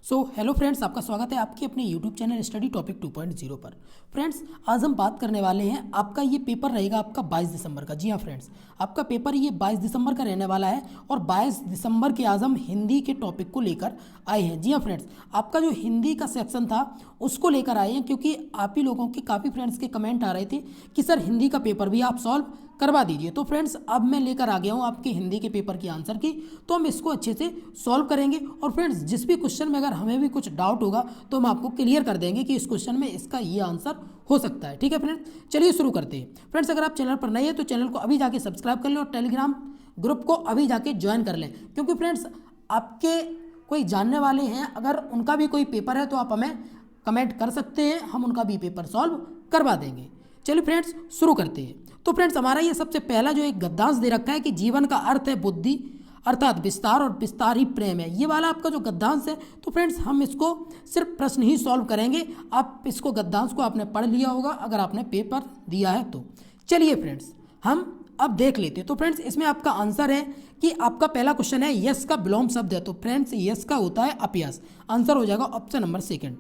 Hello friends, आपका स्वागत है आपके अपने यूट्यूब चैनल स्टडी टॉपिक 2.0 पर। फ्रेंड्स, आज हम बात करने वाले हैं, आपका ये पेपर रहेगा आपका 22 दिसंबर का। जी हाँ फ्रेंड्स, आपका पेपर ये 22 दिसंबर का रहने वाला है और 22 दिसंबर के आज हम हिंदी के टॉपिक को लेकर आए हैं। जी हाँ फ्रेंड्स, आपका जो हिंदी का सेक्शन था उसको लेकर आए हैं, क्योंकि आप ही लोगों के काफ़ी फ्रेंड्स के कमेंट आ रहे थे कि सर हिंदी का पेपर भी आप सॉल्व करवा दीजिए। तो फ्रेंड्स, अब मैं लेकर आ गया हूँ आपके हिंदी के पेपर की आंसर की, तो हम इसको अच्छे से सॉल्व करेंगे। और फ्रेंड्स, जिस भी क्वेश्चन में अगर हमें भी कुछ डाउट होगा तो हम आपको क्लियर कर देंगे कि इस क्वेश्चन में इसका ये आंसर हो सकता है। ठीक है फ्रेंड्स, चलिए शुरू करते हैं। फ्रेंड्स, अगर आप चैनल पर नए हैं तो चैनल को अभी जाके सब्सक्राइब कर लें और टेलीग्राम ग्रुप को अभी जाके ज्वाइन कर लें, क्योंकि फ्रेंड्स आपके कोई जानने वाले हैं, अगर उनका भी कोई पेपर है तो आप हमें कमेंट कर सकते हैं, हम उनका भी पेपर सॉल्व करवा देंगे। चलिए फ्रेंड्स, शुरू करते हैं। तो फ्रेंड्स, हमारा ये सबसे पहला जो एक गद्यांश दे रखा है कि जीवन का अर्थ है बुद्धि अर्थात विस्तार और विस्तार ही प्रेम है। ये वाला आपका जो गद्यांश है, तो फ्रेंड्स हम इसको सिर्फ प्रश्न ही सॉल्व करेंगे। आप इसको गद्यांश को आपने पढ़ लिया होगा अगर आपने पेपर दिया है तो। चलिए फ्रेंड्स, हम अब देख लेते हैं। तो फ्रेंड्स, इसमें आपका आंसर है कि आपका पहला क्वेश्चन है यस का विलोम शब्द है, तो फ्रेंड्स यस का होता है अपयस। आंसर हो जाएगा ऑप्शन नंबर सेकंड।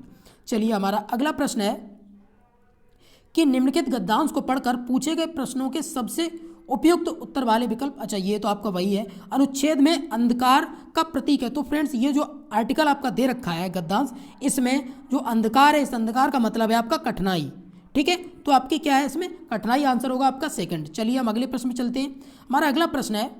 चलिए, हमारा अगला प्रश्न है कि निम्नलिखित गद्यांश को पढ़कर पूछे गए प्रश्नों के सबसे उपयुक्त उत्तर वाले विकल्प। अच्छा, ये तो आपका वही है, अनुच्छेद में अंधकार का प्रतीक है। तो फ्रेंड्स, ये जो आर्टिकल आपका दे रखा है गद्यांश, इसमें जो अंधकार है, इस अंधकार का मतलब है आपका कठिनाई। ठीक है, तो आपकी क्या है इसमें कठिनाई, आंसर होगा आपका सेकंड। चलिए, हम अगले प्रश्न में चलते हैं। हमारा अगला प्रश्न है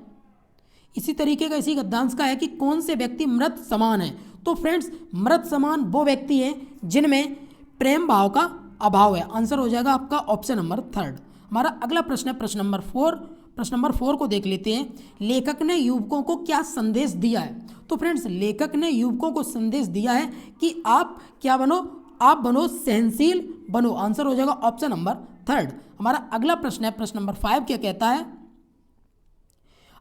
इसी तरीके का, इसी गद्यांश का है कि कौन से व्यक्ति मृत समान है। तो फ्रेंड्स, मृत समान वो व्यक्ति हैं जिनमें प्रेम भाव का अभाव है। आंसर हो जाएगा आपका ऑप्शन नंबर थर्ड। हमारा अगला प्रश्न है प्रश्न नंबर 4। प्रश्न नंबर 4 को देख लेते हैं। लेखक ने युवकों को क्या संदेश दिया है। तो फ्रेंड्स, लेखक ने युवकों को संदेश दिया है कि आप क्या बनो, आप बनो सहनशील बनो। आंसर हो जाएगा ऑप्शन नंबर थर्ड। हमारा अगला प्रश्न है प्रश्न नंबर 5, क्या कहता है,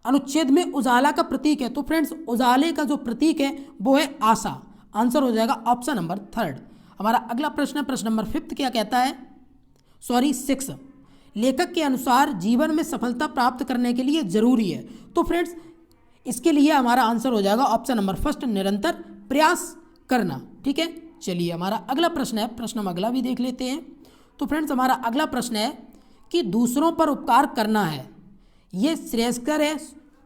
अनुच्छेद में उजाला का प्रतीक है। तो फ्रेंड्स, उजाले का जो प्रतीक है वो है आशा। आंसर हो जाएगा ऑप्शन नंबर थर्ड। हमारा अगला प्रश्न है प्रश्न नंबर 5, क्या कहता है, 6, लेखक के अनुसार जीवन में सफलता प्राप्त करने के लिए जरूरी है। तो फ्रेंड्स, इसके लिए हमारा आंसर हो जाएगा ऑप्शन नंबर फर्स्ट, निरंतर प्रयास करना। ठीक है, चलिए हमारा अगला प्रश्न है, प्रश्न हम अगला भी देख लेते हैं। तो फ्रेंड्स, हमारा अगला प्रश्न है कि दूसरों पर उपकार करना है, ये श्रेयस्कर है,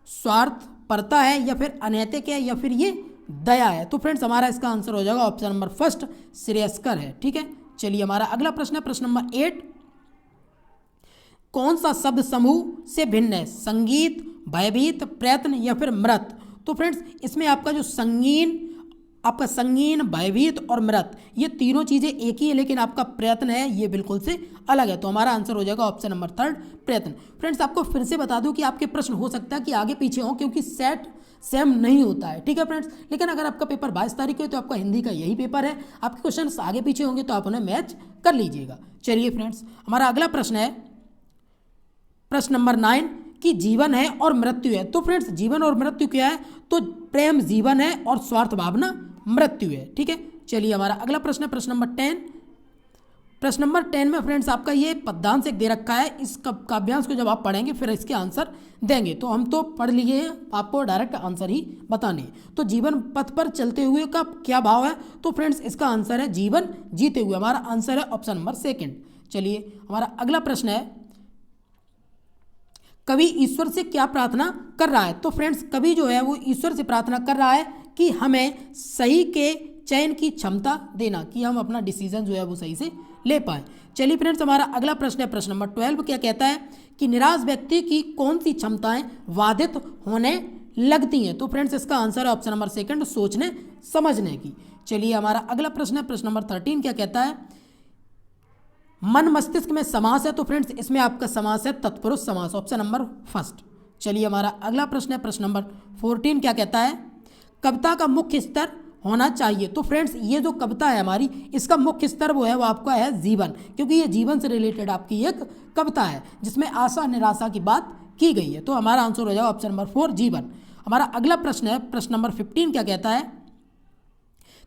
स्वार्थपरता है, या फिर अनैतिक है, या फिर ये दया है। तो फ्रेंड्स, हमारा इसका आंसर हो जाएगा ऑप्शन नंबर फर्स्ट, श्रेयस्कर है। ठीक है, चलिए हमारा अगला प्रश्न है प्रश्न नंबर 8, कौन सा शब्द समूह से भिन्न है, संगीत, भयभीत, प्रयत्न, या फिर मृत। तो फ्रेंड्स, इसमें आपका जो संगीन, भयभीत और मृत, ये तीनों चीज़ें एक ही है, लेकिन आपका प्रयत्न है ये बिल्कुल से अलग है। तो हमारा आंसर हो जाएगा ऑप्शन नंबर थर्ड, प्रयत्न। फ्रेंड्स, आपको फिर से बता दूं कि आपके प्रश्न हो सकता है कि आगे पीछे हों, क्योंकि सेट सेम नहीं होता है। ठीक है फ्रेंड्स, लेकिन अगर आपका पेपर 22 तारीख को है तो आपका हिंदी का यही पेपर है, आपके क्वेश्चन आगे पीछे होंगे तो आप उन्हें मैच कर लीजिएगा। चलिए फ्रेंड्स, हमारा अगला प्रश्न है प्रश्न नंबर 9 कि जीवन है और मृत्यु है। तो फ्रेंड्स, जीवन और मृत्यु क्या है, तो प्रेम जीवन है और स्वार्थ भावना मृत्यु है। ठीक है, चलिए हमारा अगला प्रश्न है प्रश्न नंबर 10। प्रश्न नंबर 10 में फ्रेंड्स आपका ये पद्यांश एक दे रखा है, इस काव्यांश को जब आप पढ़ेंगे फिर इसके आंसर देंगे। तो हम तो पढ़ लिए हैं, आपको डायरेक्ट आंसर ही बताने। तो जीवन पथ पर चलते हुए का क्या भाव है, तो फ्रेंड्स इसका आंसर है जीवन जीते हुए। हमारा आंसर है ऑप्शन नंबर सेकंड। चलिए हमारा अगला प्रश्न है, कवि ईश्वर से क्या प्रार्थना कर रहा है। तो फ्रेंड्स, कवि जो है वो ईश्वर से प्रार्थना कर रहा है कि हमें सही के चयन की क्षमता देना, कि हम अपना डिसीजन जो है वो सही से ले पाए। चलिए फ्रेंड्स, हमारा अगला प्रश्न है प्रश्न नंबर 12, क्या कहता है कि निराश व्यक्ति की कौन सी क्षमताएं बाधित होने लगती हैं। तो फ्रेंड्स, इसका आंसर है ऑप्शन नंबर सेकंड, सोचने समझने की। चलिए हमारा अगला प्रश्न है प्रश्न नंबर 13, क्या कहता है, मन मस्तिष्क में समास है। तो फ्रेंड्स, इसमें आपका समास है तत्पुरुष समास, ऑप्शन नंबर फर्स्ट। चलिए हमारा अगला प्रश्न है प्रश्न नंबर 14, क्या कहता है, कविता का मुख्य स्तर होना चाहिए। तो फ्रेंड्स, ये जो कविता है हमारी, इसका मुख्य स्तर वो है, वो आपका है जीवन, क्योंकि ये जीवन से रिलेटेड आपकी एक कविता है जिसमें आशा निराशा की बात की गई है। तो हमारा आंसर हो जाएगा ऑप्शन नंबर 4, जीवन। हमारा अगला प्रश्न है प्रश्न नंबर 15, क्या कहता है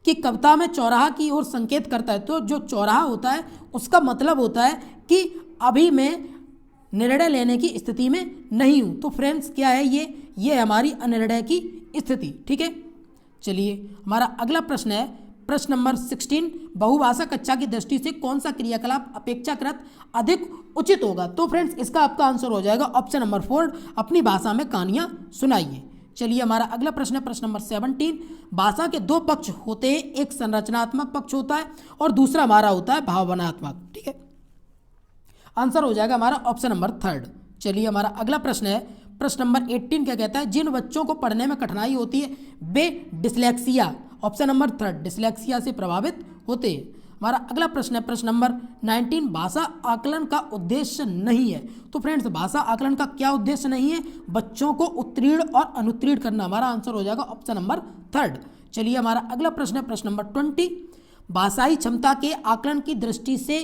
कि कविता में चौराहा की ओर संकेत करता है। तो जो चौराहा होता है उसका मतलब होता है कि अभी मैं निर्णय लेने की स्थिति में नहीं हूँ। तो फ्रेंड्स, क्या है ये हमारी अनिर्णय की स्थिति। ठीक है, चलिए हमारा अगला प्रश्न है प्रश्न नंबर 16, बहुभाषा कक्षा की दृष्टि से कौन सा क्रियाकलाप अपेक्षाकृत अधिक उचित होगा। तो फ्रेंड्स इसका आपका आंसर हो जाएगा ऑप्शन नंबर 4, अपनी भाषा में कहानियां सुनाइए। चलिए हमारा अगला प्रश्न है प्रश्न नंबर 17, भाषा के दो पक्ष होते हैं, एक संरचनात्मक पक्ष होता है और दूसरा हमारा होता है भावनात्मक। ठीक है, आंसर हो जाएगा हमारा ऑप्शन नंबर 3। चलिए हमारा अगला प्रश्न है प्रश्न नंबर 18, क्या कहता है, जिन बच्चों को पढ़ने में कठिनाई होती है वे डिसलेक्सिया, ऑप्शन नंबर 3, डिसलेक्सिया से प्रभावित होते हैं। हमारा अगला प्रश्न है प्रश्न नंबर 19, भाषा आकलन का उद्देश्य नहीं है। तो फ्रेंड्स भाषा आकलन का क्या उद्देश्य नहीं है, बच्चों को उत्तीर्ण और अनुत्तीर्ण करना। हमारा आंसर हो जाएगा ऑप्शन नंबर 3। चलिए हमारा अगला प्रश्न है प्रश्न नंबर 20, भाषाई क्षमता के आकलन की दृष्टि से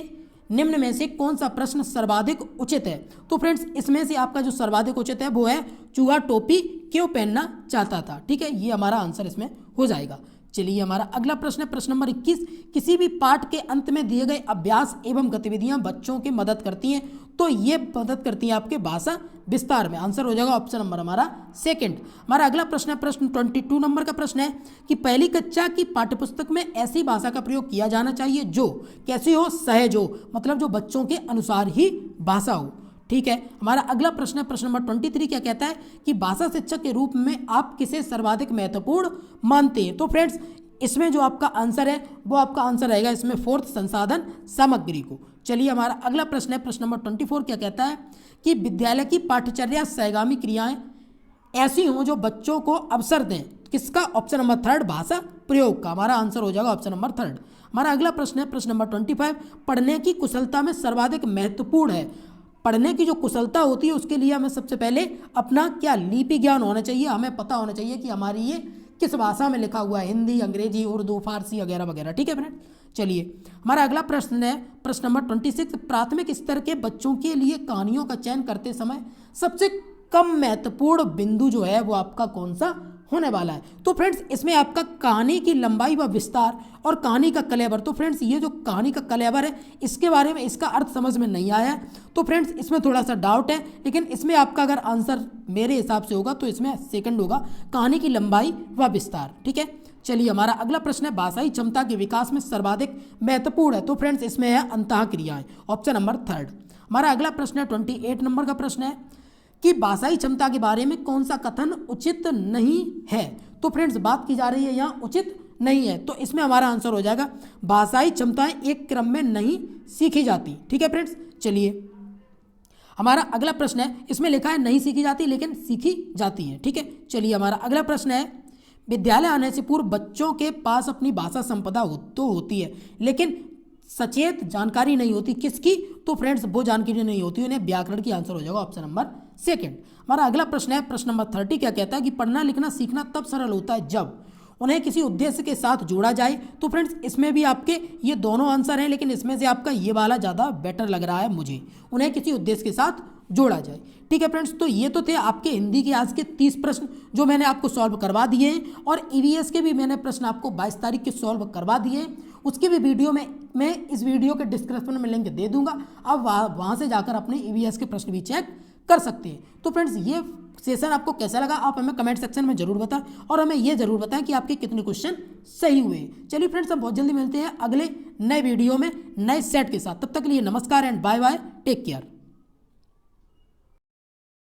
निम्न में से कौन सा प्रश्न सर्वाधिक उचित है। तो फ्रेंड्स इसमें से आपका जो सर्वाधिक उचित है वो है चूहा टोपी क्यों पहनना चाहता था। ठीक है, ये हमारा आंसर इसमें हो जाएगा। चलिए हमारा अगला प्रश्न है प्रश्न नंबर 21, किसी भी पाठ के अंत में दिए गए अभ्यास एवं गतिविधियां बच्चों की मदद करती हैं। तो ये मदद करती हैं आपके भाषा विस्तार में। आंसर हो जाएगा ऑप्शन नंबर हमारा 2। हमारा अगला प्रश्न है प्रश्न 22 नंबर का प्रश्न है कि पहली कक्षा की पाठ्यपुस्तक में ऐसी भाषा का प्रयोग किया जाना चाहिए जो कैसी हो, सहज हो, मतलब जो बच्चों के अनुसार ही भाषा हो। ठीक है, हमारा अगला प्रश्न है प्रश्न नंबर 23, क्या कहता है कि भाषा शिक्षक के रूप में आप किसे सर्वाधिक महत्वपूर्ण मानते हैं। तो फ्रेंड्स इसमें जो आपका आंसर है वो आपका आंसर रहेगा इसमें 4th संसाधन सामग्री को। चलिए हमारा अगला प्रश्न है प्रश्न नंबर 24, क्या कहता है कि विद्यालय की पाठ्यचर्या सहगामी क्रियाएं ऐसी हों जो बच्चों को अवसर दें। किसका, ऑप्शन नंबर 3, भाषा प्रयोग का। हमारा आंसर हो जाएगा ऑप्शन नंबर 3। हमारा अगला प्रश्न है प्रश्न नंबर 25, पढ़ने की कुशलता में सर्वाधिक महत्वपूर्ण है। पढ़ने की जो कुशलता होती है उसके लिए हमें सबसे पहले अपना क्या लिपि ज्ञान होना चाहिए, हमें पता होना चाहिए कि हमारी ये किस भाषा में लिखा हुआ है, हिंदी, अंग्रेजी, उर्दू, फारसी वगैरह वगैरह। ठीक है फ्रेंड, चलिए हमारा अगला प्रश्न है प्रश्न नंबर 26, प्राथमिक स्तर के बच्चों के लिए कहानियों का चयन करते समय सबसे कम महत्वपूर्ण बिंदु जो है वो आपका कौन सा होने वाला है। तो फ्रेंड्स इसमें आपका कहानी की लंबाई व विस्तार और कहानी का कलेवर। तो फ्रेंड्स ये जो कहानी का कलेवर है इसके बारे में इसका अर्थ समझ में नहीं आया है, तो फ्रेंड्स इसमें थोड़ा सा डाउट है, लेकिन इसमें आपका अगर आंसर मेरे हिसाब से होगा तो इसमें 2nd होगा, कहानी की लंबाई व विस्तार। ठीक है, चलिए हमारा अगला प्रश्न है भाषाई क्षमता के विकास में सर्वाधिक महत्वपूर्ण है। तो फ्रेंड्स इसमें है अंतः क्रियाएं, ऑप्शन नंबर 3। हमारा अगला प्रश्न है 28 नंबर का प्रश्न है कि भाषाई क्षमता के बारे में कौन सा कथन उचित नहीं है। तो फ्रेंड्स बात की जा रही है यहाँ उचित नहीं है, तो इसमें हमारा आंसर हो जाएगा भाषाई क्षमताएं एक क्रम में नहीं सीखी जाती। ठीक है फ्रेंड्स, चलिए हमारा अगला प्रश्न है, इसमें लिखा है नहीं सीखी जाती लेकिन सीखी जाती है। ठीक है, चलिए हमारा अगला प्रश्न है, विद्यालय आने से पूर्व बच्चों के पास अपनी भाषा संपदा तो होती है लेकिन सचेत जानकारी नहीं होती। किसकी, तो फ्रेंड्स वो जानकारी नहीं होती उन्हें व्याकरण की। आंसर हो जाएगा ऑप्शन नंबर 2। हमारा अगला प्रश्न है प्रश्न नंबर 30, क्या कहता है कि पढ़ना लिखना सीखना तब सरल होता है जब उन्हें किसी उद्देश्य के साथ जोड़ा जाए। तो फ्रेंड्स इसमें भी आपके ये दोनों आंसर हैं, लेकिन इसमें से आपका ये वाला ज़्यादा बेटर लग रहा है मुझे, उन्हें किसी उद्देश्य के साथ जोड़ा जाए। ठीक है फ्रेंड्स, तो ये तो थे आपके हिंदी के आज के 30 प्रश्न जो मैंने आपको सॉल्व करवा दिए हैं, और ईवीएस के भी मैंने प्रश्न आपको 22 तारीख के सॉल्व करवा दिए हैं। उसकी भी वीडियो में मैं इस वीडियो के डिस्क्रिप्शन में लिंक दे दूंगा, आप वहाँ से जाकर अपने ईवीएस के प्रश्न भी चेक कर सकते हैं। तो फ्रेंड्स ये सेशन आपको कैसा लगा आप हमें कमेंट सेक्शन में जरूर बताएं, और हमें ये जरूर बताएं कि आपके कितने क्वेश्चन सही हुए। चलिए फ्रेंड्स, हम बहुत जल्दी मिलते हैं अगले नए वीडियो में नए सेट के साथ। तब तक के लिए नमस्कार and bye bye, take care.